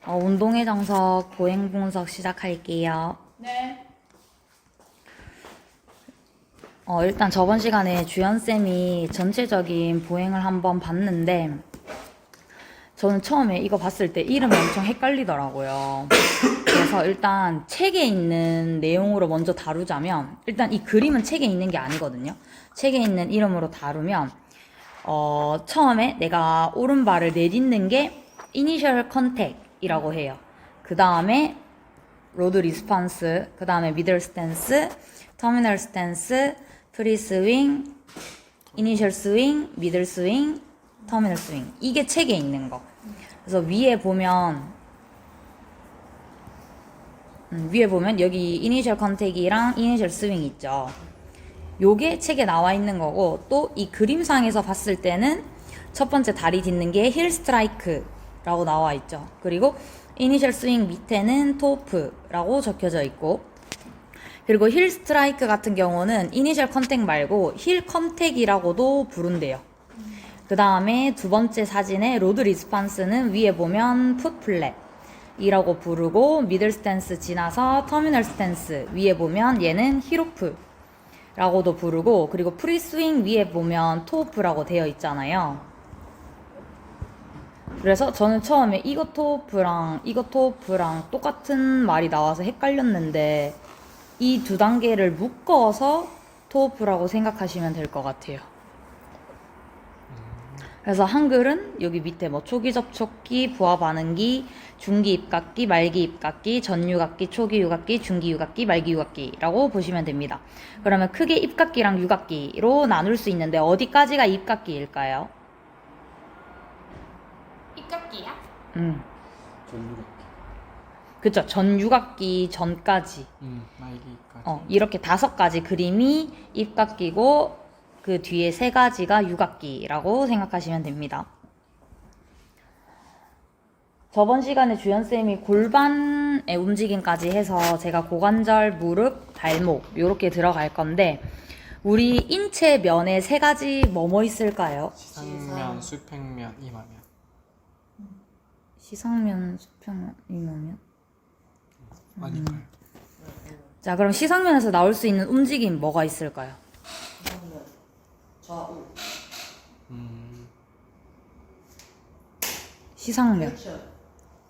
운동회 정석, 보행 분석 시작할게요. 네. 일단 저번 시간에 주연쌤이 전체적인 보행을 한번 봤는데, 저는 처음에 이거 봤을 때 이름이 엄청 헷갈리더라고요. 그래서 일단 책에 있는 내용으로 먼저 다루자면, 일단 이 그림은 책에 있는 게 아니거든요. 책에 있는 이름으로 다루면, 처음에 내가 오른발을 내딛는 게 이니셜 컨택이라고 해요. 그 다음에 로드 리스판스, 그 다음에 미들 스탠스, 터미널 스탠스, 프리 스윙, 이니셜 스윙, 미들 스윙, 터미널 스윙. 이게 책에 있는 거. 그래서 위에 보면 여기 이니셜 컨택이랑 이니셜 스윙 있죠. 요게 책에 나와 있는 거고, 또 이 그림상에서 봤을 때는 첫 번째 다리 딛는 게 힐 스트라이크라고 나와 있죠. 그리고 이니셜 스윙 밑에는 토프라고 적혀져 있고, 그리고 힐 스트라이크 같은 경우는 이니셜 컨택 말고 힐 컨택이라고도 부른대요. 그 다음에 두 번째 사진의 로드 리스판스는 위에 보면 풋 플랫이라고 부르고, 미들 스탠스 지나서 터미널 스탠스 위에 보면 얘는 힐오프 라고도 부르고, 그리고 프리 스윙 위에 보면 토프라고 되어 있잖아요. 그래서 저는 처음에 이거 토프랑 똑같은 말이 나와서 헷갈렸는데, 이 두 단계를 묶어서 토프라고 생각하시면 될 것 같아요. 그래서 한글은 여기 밑에 뭐 초기 접촉기, 부하 반응기, 중기 입각기, 말기 입각기, 전유 각기, 초기 유각기, 중기 유각기, 말기 유각기라고 보시면 됩니다. 그러면 크게 입각기랑 유각기로 나눌 수 있는데 어디까지가 입각기일까요? 입각기야? 전류각기. 그쵸. 전유각기 전까지. 말기까지. 이렇게 5가지 그림이 입각기고, 그 뒤에 3가지가 유각기라고 생각하시면 됩니다. 저번 시간에 주연쌤이 골반의 움직임까지 해서 제가 고관절, 무릎, 발목 이렇게 들어갈 건데, 우리 인체 면에 3가지 뭐뭐 있을까요? 시상면, 수평면, 이마면. 시상면, 수평면, 이마면. 아닐까요? 자, 그럼 시상면에서 나올 수 있는 움직임 뭐가 있을까요? 좌우. 시상면. 플렉션.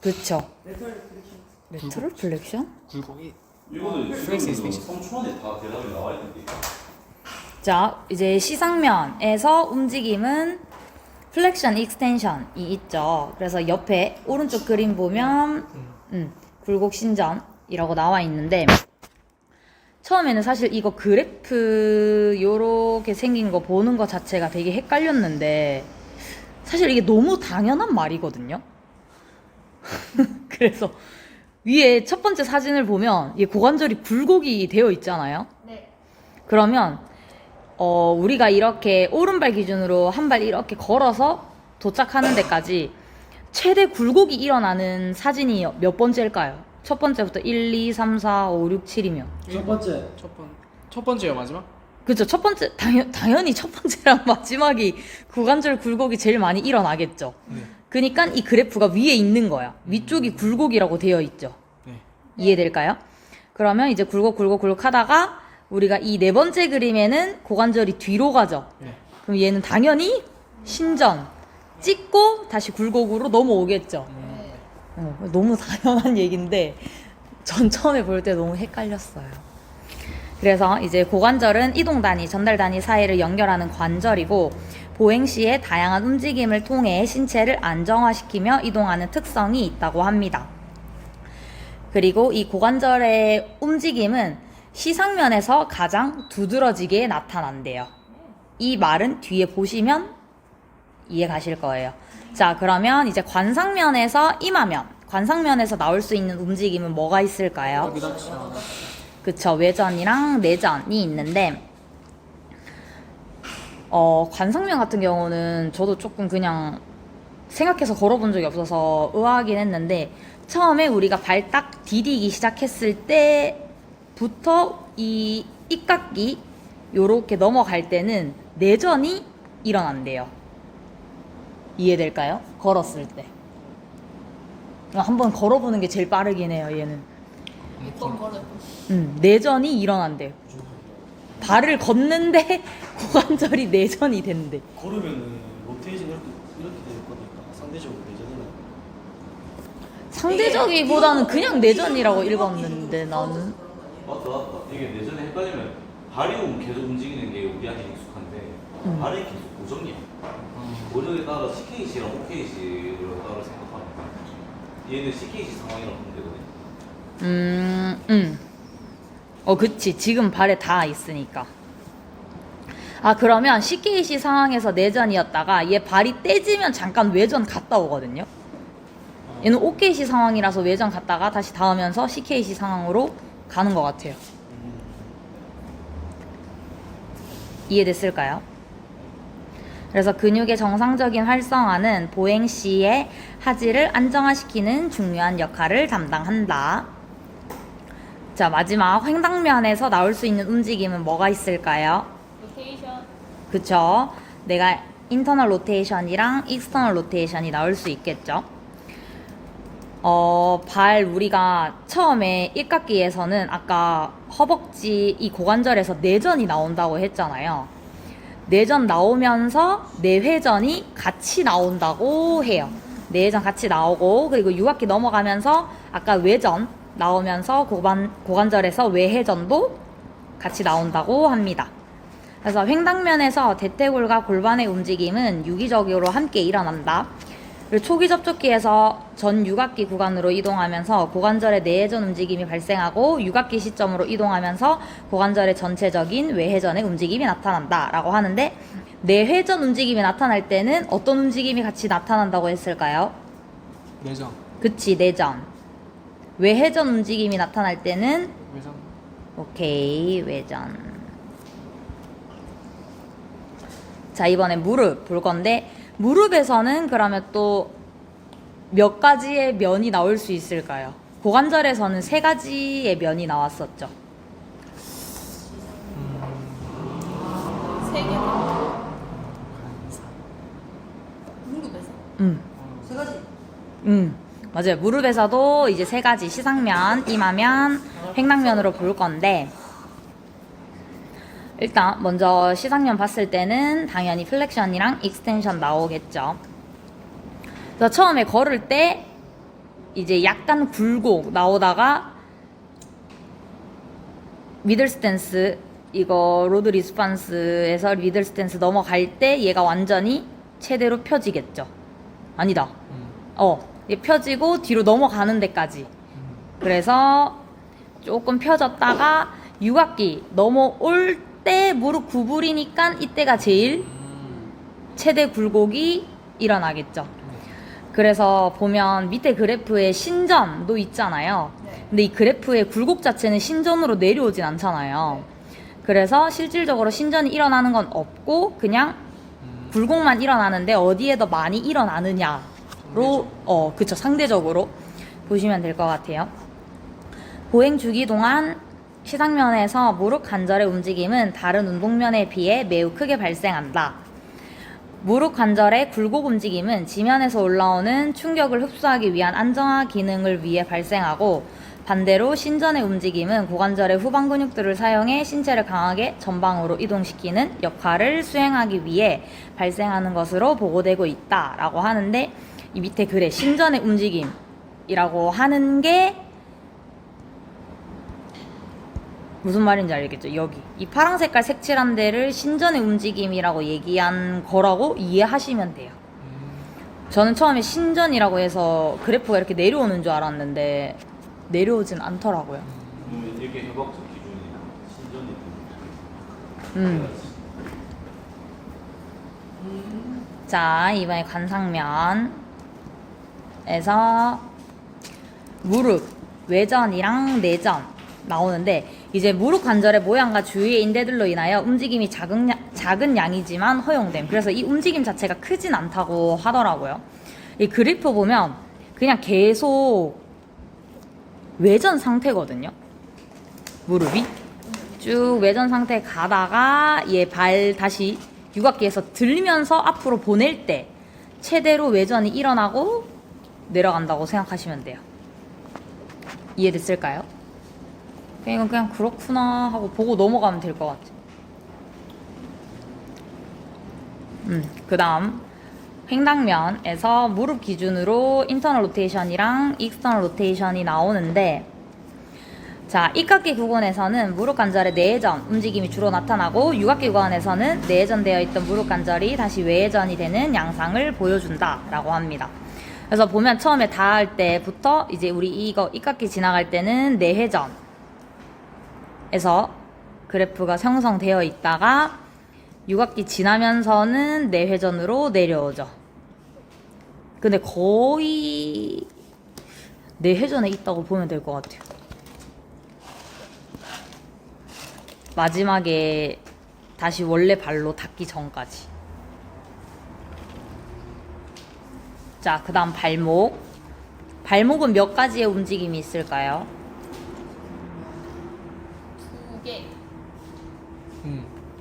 그쵸. 레터럴 플렉션. 레터럴 플렉션? 굴곡이. 이거는 플렉스 지금 익스텐션. 성추원에 다 대답이 나와 있는데. 자, 이제 시상면에서 움직임은 플렉션, 익스텐션이 있죠. 그래서 옆에 오른쪽 그림 보면 굴곡 신전이라고 나와 있는데, 처음에는 사실 이거 그래프 요렇게 생긴 거 보는 거 자체가 되게 헷갈렸는데, 사실 이게 너무 당연한 말이거든요. 그래서 위에 첫 번째 사진을 보면 이 고관절이 굴곡이 되어 있잖아요. 네. 그러면 우리가 이렇게 오른발 기준으로 한 발 이렇게 걸어서 도착하는 데까지 최대 굴곡이 일어나는 사진이 몇 번째일까요? 첫 번째부터 1, 2, 3, 4, 5, 6, 7이면. 첫 번째. 첫 번째요, 마지막? 그쵸. 첫 번째, 당연히 첫 번째랑 마지막이 고관절 굴곡이 제일 많이 일어나겠죠. 네. 그니까 이 그래프가 위에 있는 거야. 위쪽이 굴곡이라고 되어 있죠. 네. 이해될까요? 그러면 이제 굴곡 하다가 우리가 이 4번째 그림에는 고관절이 뒤로 가죠. 네. 그럼 얘는 당연히 신전 찍고 다시 굴곡으로 넘어오겠죠. 너무 당연한 얘기인데 전 처음에 볼 때 너무 헷갈렸어요. 그래서 이제 고관절은 이동 단위, 전달 단위 사이를 연결하는 관절이고, 보행 시에 다양한 움직임을 통해 신체를 안정화시키며 이동하는 특성이 있다고 합니다. 그리고 이 고관절의 움직임은 시상면에서 가장 두드러지게 나타난대요. 이 말은 뒤에 보시면 이해 가실 거예요. 자, 그러면 이제 관상면에서 이마면, 관상면에서 나올 수 있는 움직임은 뭐가 있을까요? 그쵸, 외전이랑 내전이 있는데, 관상면 같은 경우는 저도 조금 그냥 생각해서 걸어본 적이 없어서 의아하긴 했는데, 처음에 우리가 발 딱 디디기 시작했을 때부터 이 입각기 요렇게 넘어갈 때는 내전이 일어난대요. 이해될까요? 걸었을 때. 한번 걸어보는 게 제일 빠르긴 해요, 얘는. 몇번 걸어요. 내전이 일어난대. 발을 걷는데 고관절이 내전이 된대. 걸으면은 로테이션 이렇게 될 거니까 상대적으로 내전이나 상대적이보다는 그냥 내전이라고 읽었는데 나는. 맞다. 이게 내전에 헷갈리면 발이 계속 움직이는 게 우리한테 익숙한데 발이 계속 고정이야. 고정에 따라 CKC랑 OKC를 따로 생각하면 얘는 CKC 상황이라고 보면 되거든. 그치. 지금 발에 다 있으니까. 아, 그러면 CKC 상황에서 내전이었다가 얘 발이 떼지면 잠깐 외전 갔다 오거든요. 얘는 OKC 상황이라서 외전 갔다가 다시 닿으면서 CKC 상황으로 가는 것 같아요. 이해됐을까요? 그래서 근육의 정상적인 활성화는 보행 시에 하지를 안정화시키는 중요한 역할을 담당한다. 자, 마지막 횡단면에서 나올 수 있는 움직임은 뭐가 있을까요? 로테이션. 그쵸? 내가 인터널 로테이션이랑 익스터널 로테이션이 나올 수 있겠죠? 발 우리가 처음에 일깎기에서는 아까 허벅지 이 고관절에서 내전이 나온다고 했잖아요. 내전 나오면서 내회전이 같이 나온다고 해요. 내회전 같이 나오고 그리고 육악기 넘어가면서 아까 외전 나오면서 고관절에서 외회전도 같이 나온다고 합니다. 그래서 횡단면에서 대퇴골과 골반의 움직임은 유기적으로 함께 일어난다. 그리고 초기 접촉기에서 전 육악기 구간으로 이동하면서 고관절의 내회전 움직임이 발생하고 육악기 시점으로 이동하면서 고관절의 전체적인 외회전의 움직임이 나타난다 라고 하는데, 내회전 움직임이 나타날 때는 어떤 움직임이 같이 나타난다고 했을까요? 내전. 그치, 내전. 외회전 움직임이 나타날 때는 외전. 오케이, 외전. 자, 이번엔 무릎 볼 건데, 무릎에서는 그러면 또 몇 가지의 면이 나올 수 있을까요? 고관절에서는 3가지의 면이 나왔었죠. 세 개나. 무릎에서. 세 가지. 맞아요. 무릎에서도 이제 3가지, 시상면, 이마면, 횡단면으로 볼 건데, 일단 먼저 시상면 봤을 때는 당연히 플렉션이랑 익스텐션 나오겠죠. 그래서 처음에 걸을 때 이제 약간 굴곡 나오다가 미들 스탠스, 이거 로드 리스판스에서 미들 스탠스 넘어갈 때 얘가 완전히 최대로 펴지겠죠. 아니다. 얘 펴지고 뒤로 넘어가는 데까지. 그래서 조금 펴졌다가 육악기 넘어올 때 무릎 구부리니까 이때가 제일 최대 굴곡이 일어나겠죠. 그래서 보면 밑에 그래프에 신전도 있잖아요. 근데 이 그래프의 굴곡 자체는 신전으로 내려오진 않잖아요. 그래서 실질적으로 신전이 일어나는 건 없고 그냥 굴곡만 일어나는데 어디에 더 많이 일어나느냐로 그쵸, 상대적으로 보시면 될 것 같아요. 보행 주기 동안 시상면에서 무릎 관절의 움직임은 다른 운동면에 비해 매우 크게 발생한다. 무릎 관절의 굴곡 움직임은 지면에서 올라오는 충격을 흡수하기 위한 안정화 기능을 위해 발생하고, 반대로 신전의 움직임은 고관절의 후방 근육들을 사용해 신체를 강하게 전방으로 이동시키는 역할을 수행하기 위해 발생하는 것으로 보고되고 있다 라고 하는데, 이 밑에 글에 신전의 움직임이라고 하는 게 무슨 말인지 알겠죠? 여기 이 파란 색깔 색칠한 데를 신전의 움직임이라고 얘기한 거라고 이해하시면 돼요. 저는 처음에 신전이라고 해서 그래프가 이렇게 내려오는 줄 알았는데 내려오진 않더라고요. 이게 협박적 기준이 신전이 자, 이번에 관상면에서 무릎 외전이랑 내전 나오는데, 이제 무릎 관절의 모양과 주위의 인대들로 인하여 움직임이 작은 양이지만 허용됨. 그래서 이 움직임 자체가 크진 않다고 하더라고요. 이 그래프 보면 그냥 계속 외전 상태거든요. 무릎이 쭉 외전 상태 가다가 얘 발 다시 육악기에서 들면서 앞으로 보낼 때 최대로 외전이 일어나고 내려간다고 생각하시면 돼요. 이해됐을까요? 이건 그냥 그렇구나 하고 보고 넘어가면 될 것 같아요. 그 다음 횡단면에서 무릎 기준으로 인터널 로테이션이랑 익스터널 로테이션이 나오는데, 자, 입각기 구간에서는 무릎 관절의 내회전 움직임이 주로 나타나고, 유각기 구간에서는 내회전되어 있던 무릎 관절이 다시 외회전이 되는 양상을 보여준다 라고 합니다. 그래서 보면 처음에 닿을 때부터 이제 우리 이거 입각기 지나갈 때는 내회전에서 그래프가 형성되어 있다가 유각기 지나면서는 내회전으로 내려오죠. 근데 거의 내회전에 있다고 보면 될 것 같아요. 마지막에 다시 원래 발로 닿기 전까지. 자, 그 다음 발목. 발목은 몇 가지의 움직임이 있을까요? 2개.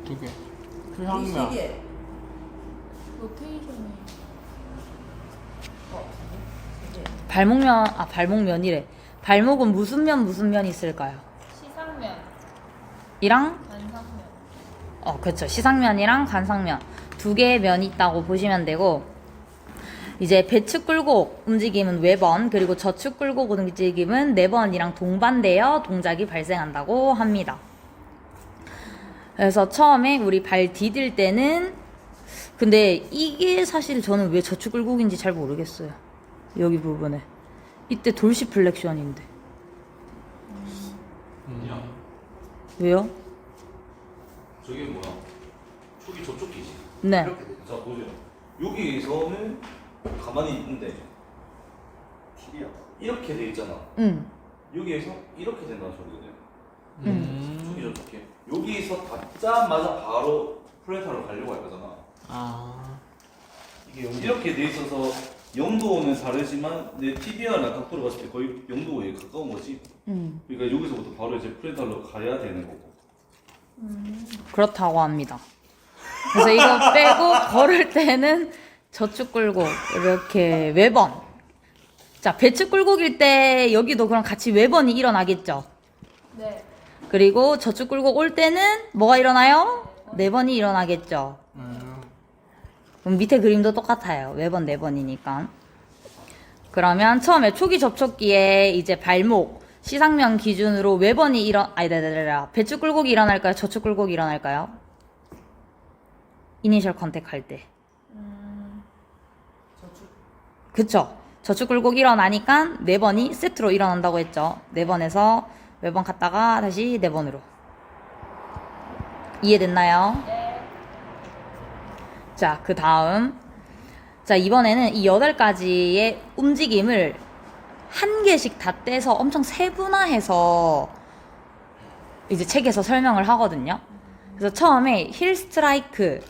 2개. 수평면. 로테이션이 발목면이래. 발목은 무슨 면이 있을까요? 시상면, 이랑 관상면. 그렇죠. 시상면이랑 관상면 두 개의 면이 있다고 보시면 되고, 이제 배측 굴곡 움직임은 외번, 그리고 저축 굴곡 움직임은 네번이랑 동반되어 동작이 발생한다고 합니다. 그래서 처음에 우리 발 디딜 때는, 근데 이게 사실 저는 왜 저축 굴곡인지 잘 모르겠어요. 여기 부분에 이때 돌시플렉션인데 야, 왜요? 저게 뭐야? 축이 저쪽이지. 네. 이렇게 돼. 자 보세요. 여기서는 가만히 있는데 TV야. 이렇게 돼 있잖아. 여기에서 이렇게 된다는 소리거든요. 축이 저쪽에. 여기서 닿자마자 바로 플래터로 가려고 할 거잖아. 아. 이게 이렇게 돼 있어서 0도는 다르지만 내 TV랑 각도로 봤을 때 거의 0도에 가까운 거지. 그러니까 여기서부터 바로 이제 플래터로 가야 되는 거고. 그렇다고 합니다. 그래서 이거 빼고 걸을 때는 저축 굴곡 이렇게 외번. 자, 배측 굴곡일 때 여기도 그럼 같이 외번이 일어나겠죠. 네. 그리고 저축 굴곡 올 때는 뭐가 일어나요? 네번이 일어나겠죠. 그럼 밑에 그림도 똑같아요. 외번, 네번이니까. 그러면 처음에 초기 접촉기에 이제 발목, 시상면 기준으로 외번이 배측 굴곡이 일어날까요? 저축 굴곡이 일어날까요? 이니셜 컨택 할 때. 그쵸? 저축 굴곡이 일어나니까 네 번이 세트로 일어난다고 했죠. 네 번에서 외번 갔다가 다시 네 번으로. 이해됐나요? 네. 자, 그 다음. 자, 이번에는 이 8가지의 움직임을 한 개씩 다 떼서 엄청 세분화해서 이제 책에서 설명을 하거든요. 그래서 처음에 힐 스트라이크,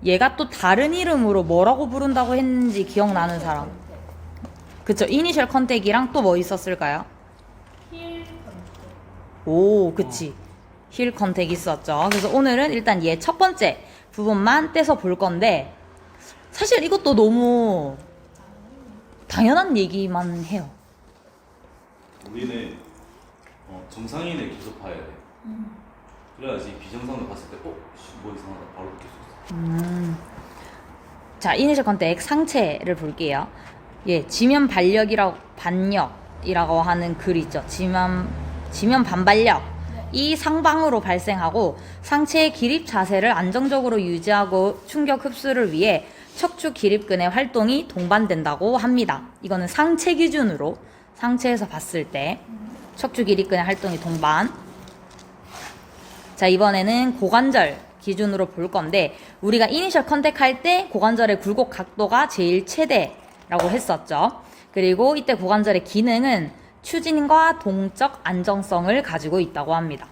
얘가 또 다른 이름으로 뭐라고 부른다고 했는지 기억나는 사람? 그쵸, 이니셜 컨택이랑 또 뭐 있었을까요? 힐 컨택. 오, 그치. 힐 컨택 있었죠. 그래서 오늘은 일단 얘 첫 번째 부분만 떼서 볼 건데, 사실 이것도 너무 당연한 얘기만 해요. 우리는 정상인을 계속 봐야 돼. 그래야지 비정상을 봤을 때 뭐 이상하다 바로 느낄 수 있어. 자, 이니셜 컨택 상체를 볼게요. 예, 지면 반력이라고 하는 글 있죠. 지면 반발력. 이 상방으로 발생하고 상체의 기립 자세를 안정적으로 유지하고 충격 흡수를 위해 척추 기립근의 활동이 동반된다고 합니다. 이거는 상체 기준으로 상체에서 봤을 때 척추 기립근의 활동이 동반. 자, 이번에는 고관절 기준으로 볼 건데, 우리가 이니셜 컨택 할 때 고관절의 굴곡 각도가 제일 최대라고 했었죠. 그리고 이때 고관절의 기능은 추진과 동적 안정성을 가지고 있다고 합니다.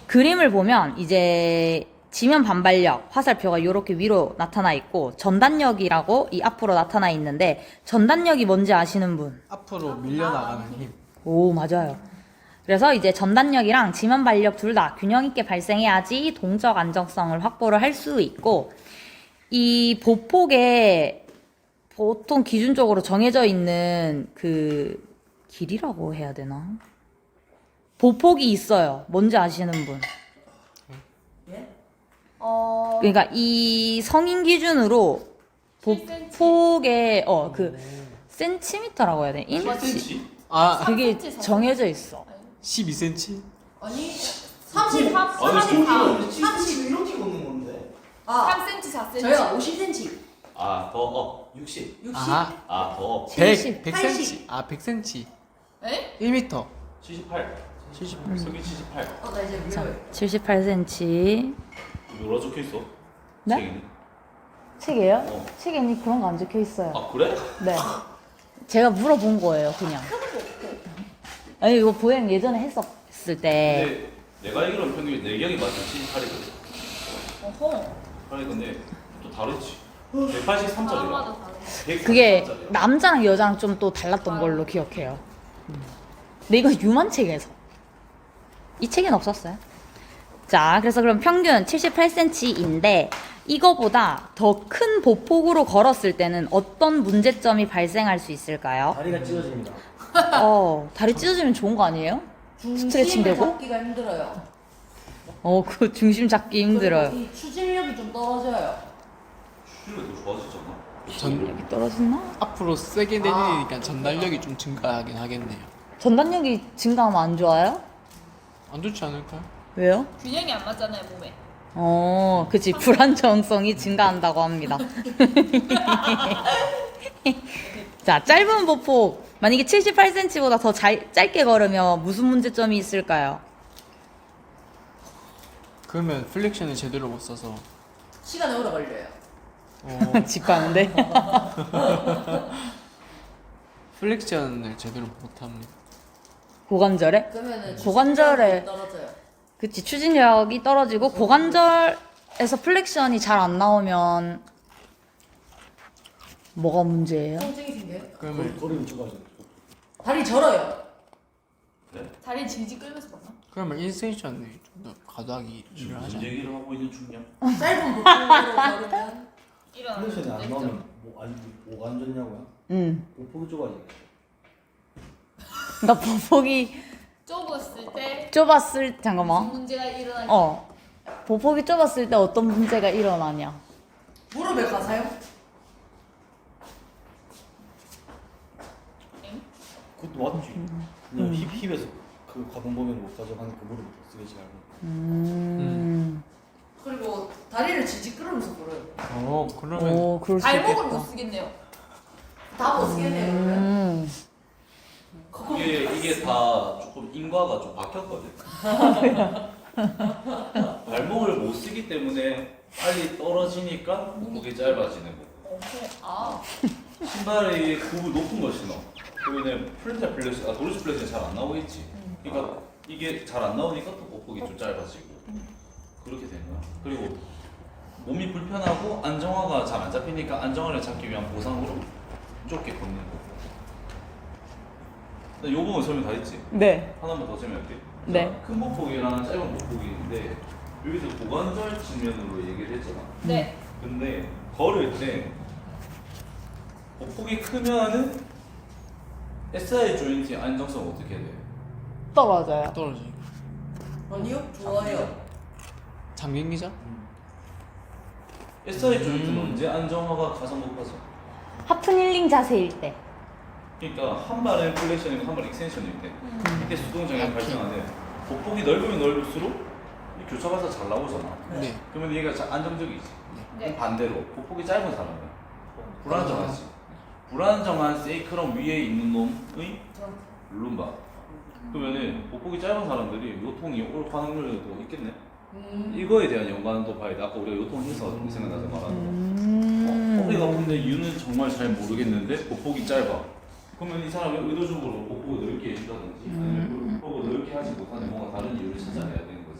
그림을 보면 이제 지면 반발력, 화살표가 이렇게 위로 나타나 있고, 전단력이라고 이 앞으로 나타나 있는데, 전단력이 뭔지 아시는 분? 앞으로 밀려나가는 힘. 오, 맞아요. 그래서 이제 전단력이랑 지면 반력 둘 다 균형 있게 발생해야지 동적 안정성을 확보를 할 수 있고, 이 보폭의 보통 기준적으로 정해져 있는 그 길이라고 해야 되나? 보폭이 있어요. 뭔지 아시는 분? 그러니까 이 성인 기준으로 7cm. 보폭의 그 센티미터라고 해야 되나? 인치. 7cm? 아, 그게 3cm 정해져 있어. 12cm? 아니 30 30 이렇게 걷는 건데. 아 3cm, 4cm. 저희가 50cm 더 60. 60 아, 더 100, 70, 100cm. 아, 100cm. 에? 1m. 78. 78. 여기 78. 나 이제 자, 밀어요 78cm. 뭐라 적혀 있어? 네? 책에는? 책이에요? 어. 책에는 그런 거 안 적혀 있어요. 아 그래? 네. 제가 물어본 거예요, 그냥. 아니, 이거 보행 예전에 했었을 때. 근데 내가 알기로는 평균 내경이 맞아 78이거든. 어허. 아니 근데 또 다르지. 183짜리라. 사람마다 다르네. 그게 남자랑 여자랑 좀 또 달랐던 걸로 기억해요. 근데 이거 유만 책에서. 이 책엔 없었어요. 자, 그래서 그럼 평균 78cm인데 이거보다 더 큰 보폭으로 걸었을 때는 어떤 문제점이 발생할 수 있을까요? 다리가 찢어집니다. 다리 찢어지면 좋은 거 아니에요? 스트레칭 중심을 되고? 잡기가 힘들어요 그 중심 잡기 힘들어요. 그리고 이 추진력이 좀 떨어져요 추진력이 더 좋아지잖아. 여기 떨어졌나? 앞으로 세게 내리니까 전달력이 좀 증가하긴 하겠네요. 전단력이 증가하면 안 좋아요? 안 좋지 않을까요? 왜요? 균형이 안 맞잖아요, 몸에. 그치. 불안정성이 증가한다고 합니다. 자, 짧은 보폭. 만약에 78cm보다 더 짧게 걸으면 무슨 문제점이 있을까요? 그러면 플렉션을 제대로 못 써서 시간이 오래 걸려요 집 가는데? 플렉션을 제대로 못 합니다. 고관절에? 그러면은 고관절에- 추진력이 떨어져요 그치. 추진력이 떨어지고 고관절에서 플렉션이 잘 안 나오면 뭐가 문제예요? 통증이 생겨요 그러면 거리를 좁아져. 다리 절어요 다리 질질 끌면서 봤나? 그러면 인센션을 좀 더 가져가기 무슨 필요하지 않아요? 얘기를 하고 있는 중이야? 짧은 보폭으로 걸으면 일어나는 플래션이 안 문제점. 나오면 뭐가 안 좋냐고요? 응. 보폭이 좁아지겠죠. 그러니까 보폭이 좁았을 때 좁았을, 무슨 잠깐만. 문제가 일어나지? 보폭이 좁았을 때 어떤 문제가 일어나냐? 무릎에 가사요? 그것도 맞지. 그냥 힙에서 그 가동 범위를 못 가져가니까 무릎을 못 쓰게 잘하고. 그리고 다리를 질질 끌으면서 걸어요 그러면 그럴 수 발목을 있겠다. 못 쓰겠네요. 다 못 쓰겠네요 그러면 이게 다 조금 인과가 좀 바뀌었거든. 발목을 못 쓰기 때문에 빨리 떨어지니까 목이 짧아지는 거고. 아, 신발이 굽을 높은 걸 신어. 그러면 프렌탈 플렉션, 도르시 플렉션이 잘 안 나오겠지. 그러니까 이게 잘 안 나오니까 또 목폭이 좀 짧아지고 그렇게 되는 거야. 그리고 몸이 불편하고 안정화가 잘 안 잡히니까 안정화를 잡기 위한 보상으로 좁게 걷는 거고. 요 부분 설명 다 했지? 네. 하나만 더 설명할게. 네. 자, 큰 보폭이랑 짧은 보폭이 있는데 여기서 고관절 측면으로 얘기를 했잖아. 네. 근데 걸을 때 보폭이 크면은 SI 조인트의 안정성 어떻게 돼? 떨어져요. 떨어지고 아니요 좋아요 장경기자? SI 조인트는 언제 안정화가 가장 높아져? 하프닐링 자세일 때. 그러니까 한 발은 플렉션이고 한 발은 익스텐션일 때 이때 수동장애가 발생하는데 보폭이 넓으면 넓을수록 이 교차가서 잘 나오잖아. 네. 그러면 얘가 안정적이지. 네. 반대로 보폭이 짧은 사람은 불안정하지. 불안정한 세이크럼 위에 있는 놈의 룸바. 그러면은 보폭이 짧은 사람들이 요통이 올 확률도 있겠네. 이거에 대한 연관도 봐야 돼. 아까 우리가 요통해서 생각나서 말하는 거. 허리가 아픈데 이유는 정말 잘 모르겠는데 보폭이 짧아. 그러면 이 사람이 의도적으로 보폭을 넓게 해준다든지 아니면 보폭을 넓게 하지 못하는 뭔가 다른 이유를 찾아내야 되는 거지.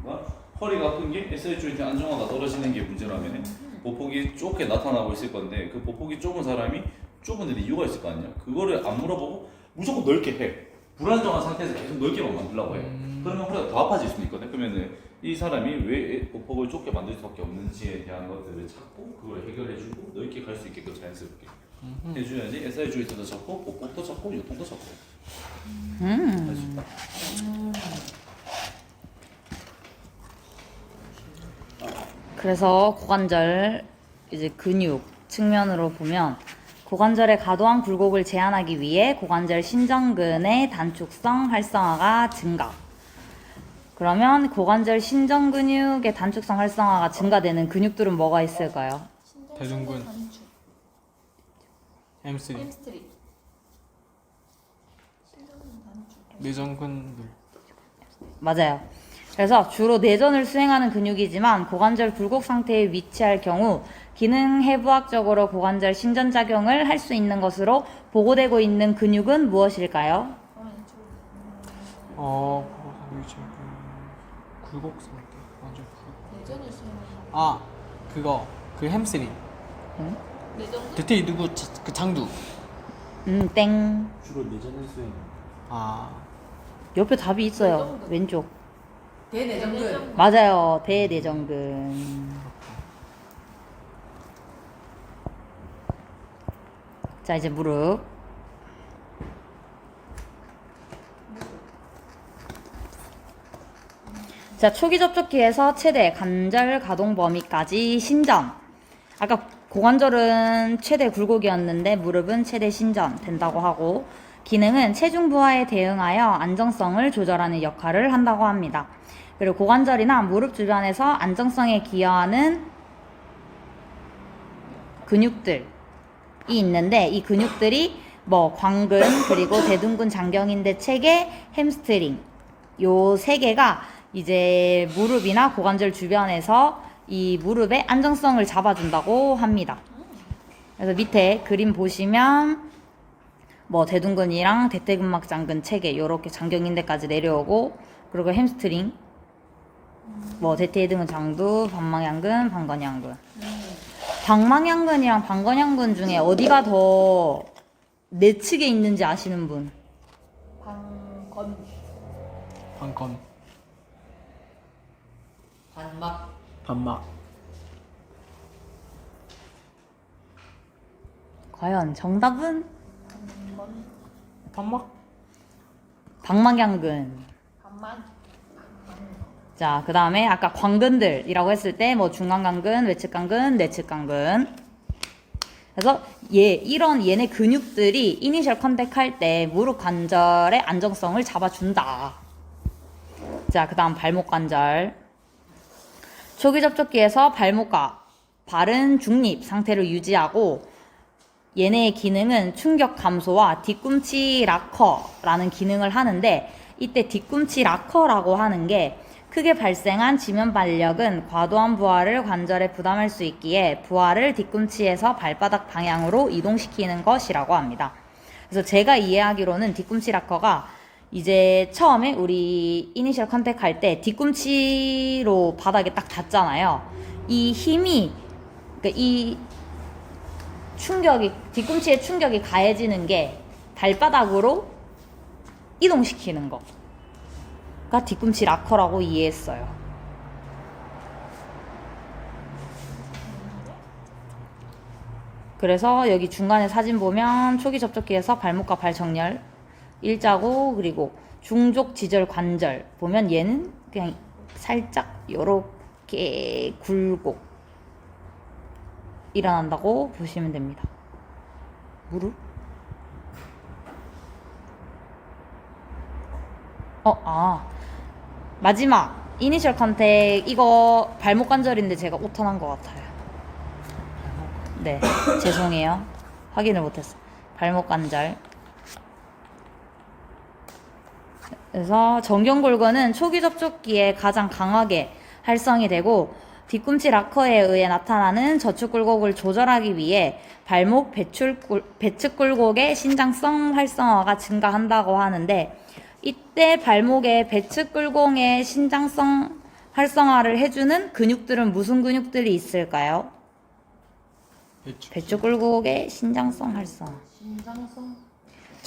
그러니까 허리가 아픈 게 SI 조인트 안정화가 떨어지는 게 문제라면 보폭이 좁게 나타나고 있을 건데 그 보폭이 좁은 사람이 좁은 데도 이유가 있을 거 아니야. 그거를 안 물어보고 무조건 넓게 해. 불안정한 상태에서 계속 넓게만 만들려고 해. 그러면 허리가 더 아파질 수도 있거든. 그러면은 이 사람이 왜 보폭을 좁게 만들 수밖에 없는지에 대한 것들을 찾고 그걸 해결해주고 넓게 갈 수 있게끔 자연스럽게 해줘야지 SI 조이스도 잡고 보폭도 잡고 요통도 잡고 할 수 있다. 그래서 고관절 이제 근육 측면으로 보면 고관절의 과도한 굴곡을 제한하기 위해 고관절 신전근의 단축성 활성화가 증가. 그러면 고관절 신전 근육의 단축성 활성화가 증가되는 근육들은 뭐가 있을까요? 대둔근, 햄스트링, 햄스트링. 내전근들. 맞아요. 그래서 주로 내전을 수행하는 근육이지만 고관절 굴곡 상태에 위치할 경우 기능 해부학적으로 고관절 신전작용을 할 수 있는 것으로 보고되고 있는 근육은 무엇일까요? 굴곡 상태. 완전 굴곡. 내전을 수행하는 아, 그거. 그 햄스트링. 내전 대퇴 이두구 그 장두. 땡. 주로 내전을 수행. 아, 옆에 답이 있어요. 왼쪽. 대내전근. 맞아요. 대내전근. 자, 이제 무릎. 자, 초기 접촉기에서 최대 관절 가동 범위까지 신전. 아까 고관절은 최대 굴곡이었는데 무릎은 최대 신전 된다고 하고 기능은 체중 부하에 대응하여 안정성을 조절하는 역할을 한다고 합니다. 그리고 고관절이나 무릎 주변에서 안정성에 기여하는 근육들이 있는데 이 근육들이 뭐 광근 그리고 대둔근 장경인대 체계 햄스트링 요 세 개가 이제 무릎이나 고관절 주변에서 이 무릎의 안정성을 잡아준다고 합니다. 그래서 밑에 그림 보시면 뭐 대둔근이랑 대퇴근막 장근 체계 요렇게 장경인대까지 내려오고 그리고 햄스트링 뭐 대퇴등근 장두 방망양근 방건양근 방망양근이랑 방건양근 중에 어디가 더 내측에 있는지 아시는 분? 방건. 반건, 반막. 반막. 과연 정답은? 반막? 방망양근. 반만. 자, 그 다음에 아까 광근들이라고 했을 때 뭐 중간강근, 외측강근, 내측강근. 그래서 이런 얘네 근육들이 이니셜 컨택 할 때 무릎 관절의 안정성을 잡아준다. 자, 그 다음 발목 관절. 초기 접촉기에서 발목과 발은 중립 상태를 유지하고 얘네의 기능은 충격 감소와 뒤꿈치 락커라는 기능을 하는데 이때 뒤꿈치 락커라고 하는 게 크게 발생한 지면 발력은 과도한 부하를 관절에 부담할 수 있기에 부하를 뒤꿈치에서 발바닥 방향으로 이동시키는 것이라고 합니다. 그래서 제가 이해하기로는 뒤꿈치 락커가 이제 처음에 우리 이니셜 컨택 할 때 뒤꿈치로 바닥에 딱 닿잖아요. 이 힘이 그러니까 이 충격이 뒤꿈치에 충격이 가해지는 게 발바닥으로 이동시키는 거가 뒤꿈치 락커라고 이해했어요. 그래서 여기 중간에 사진 보면 초기 접촉기에서 발목과 발 정렬 일자고 그리고 중족 지절 관절 보면 얘는 그냥 살짝 요렇게 굴곡 일어난다고 보시면 됩니다. 무릎? 마지막 이니셜 컨택 이거 발목 관절인데 제가 오타난 것 같아요. 네, 죄송해요. 확인을 못했어. 발목 관절. 그래서 정경골근은 초기 접촉기에 가장 강하게 활성이 되고 뒤꿈치 락커에 의해 나타나는 저축 굴곡을 조절하기 위해 발목 배측 굴곡의 신장성 활성화가 증가한다고 하는데 이때 발목의 배측 굴곡의 신장성 활성화를 해주는 근육들은 무슨 근육들이 있을까요? 배측 굴곡의 신장성 활성화. 신장성.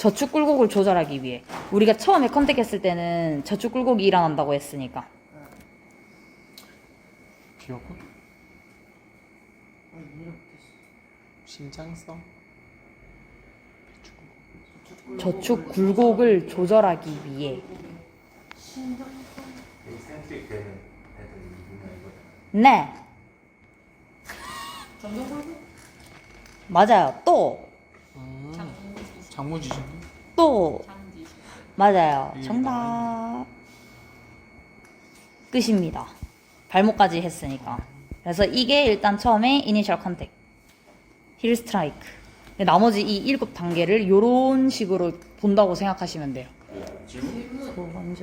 저축 굴곡을 조절하기 위해. 우리가 처음에 컨택했을 때는 저축 굴곡이 일어난다고 했으니까. 기억은? 신장성? 저축 굴곡을 조절하기 위해. 익센트릭 되는 애들이 누구냐 이거. 네, 점점 굴고. 맞아요. 또, 장무지신 또, 장지. 맞아요. 이게 정답. 끝입니다. 발목까지 했으니까. 그래서 이게 일단 처음에 이니셜 컨택. 힐 스트라이크. 나머지 이 7단계를 이런 식으로 본다고 생각하시면 돼요. 질문? 질문. 소원줄